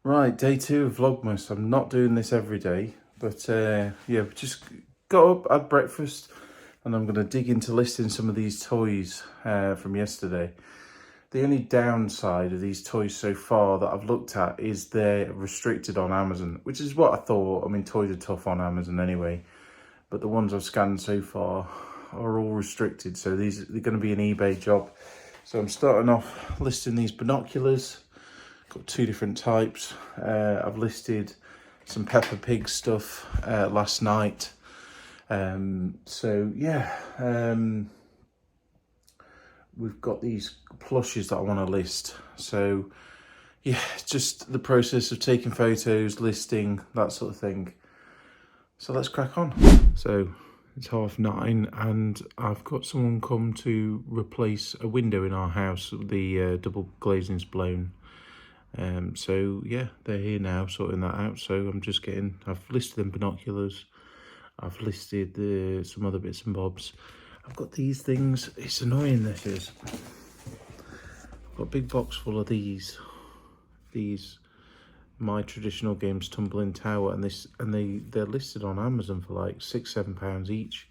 Right, day 2 of vlogmas. I'm not doing this every day, but yeah, we just got up, had breakfast, and I'm going to dig into listing some of these toys from yesterday. The only downside of these toys so far that I've looked at is they're restricted on Amazon, which is what I thought. I mean, toys are tough on Amazon anyway, but the ones I've scanned so far are all restricted, so they're going to be an eBay job. So I'm starting off listing these binoculars. Got 2 different types. I've listed some Peppa Pig stuff last night. So yeah, we've got these plushes that I want to list. So yeah, just the process of taking photos, listing, that sort of thing. So let's crack on. So it's 9:30 and I've got someone come to replace a window in our house. The double glazing's blown. So yeah, they're here now sorting that out. So I've listed them binoculars. I've listed some other bits and bobs. I've got these things. It's annoying, this is. I've got a big box full of these My Traditional Games Tumbling Tower, and they're listed on Amazon for like £6-7 each.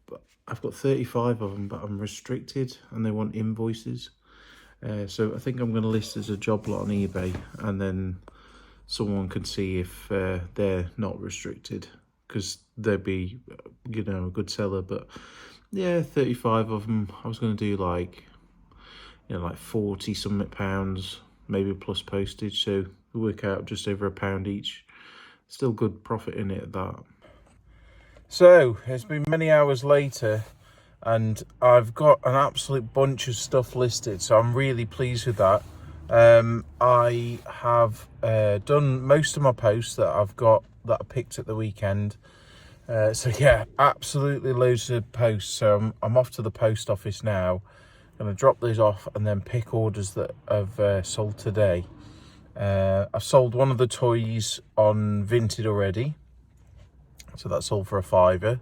But I've got 35 of them, but I'm restricted and they want invoices. So I think I'm going to list as a job lot on eBay, and then someone can see if they're not restricted, because they'd be, a good seller. But yeah, 35 of them. I was going to do like 40 something pounds, maybe plus postage. So we work out just over £1 each. Still good profit in it at that. So it's been many hours later, and I've got an absolute bunch of stuff listed, so I'm really pleased with that. I have done most of my posts that I picked at the weekend. So yeah, absolutely loads of posts. So I'm off to the post office now. I'm going to drop these off and then pick orders that I've sold today. I've sold one of the toys on Vinted already, so that's sold for £5.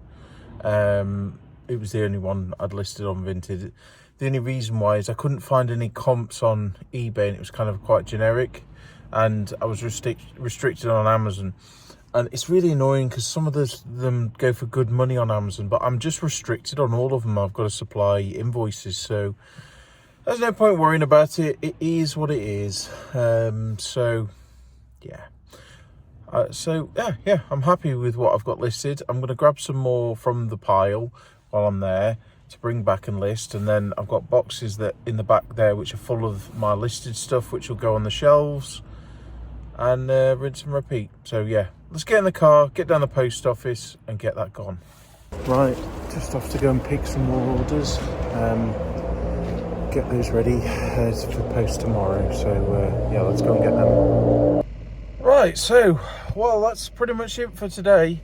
It was the only one I'd listed on Vinted. The only reason why is I couldn't find any comps on eBay, and it was kind of quite generic, and I was restricted on Amazon. And it's really annoying because some of them go for good money on Amazon, but I'm just restricted on all of them. I've got to supply invoices, so there's no point worrying about it. It is what it is. So yeah. Yeah, I'm happy with what I've got listed. I'm going to grab some more from the pile while I'm there to bring back and list, and then I've got boxes that in the back there which are full of my listed stuff, which will go on the shelves, and rinse and repeat. So yeah, let's get in the car, get down the post office and get that gone. Right, just off to go and pick some more orders, get those ready for the post tomorrow. So yeah, let's go and get them. Right, so well, that's pretty much it for today.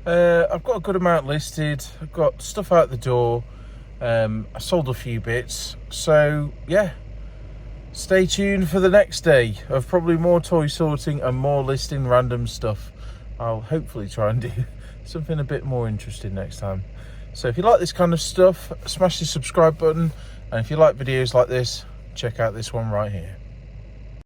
I've got a good amount listed. I've got stuff out the door. I sold a few bits. So yeah, stay tuned for the next day of probably more toy sorting and more listing random stuff. I'll hopefully try and do something a bit more interesting next time. So if you like this kind of stuff, smash the subscribe button. And if you like videos like this, check out this one right here.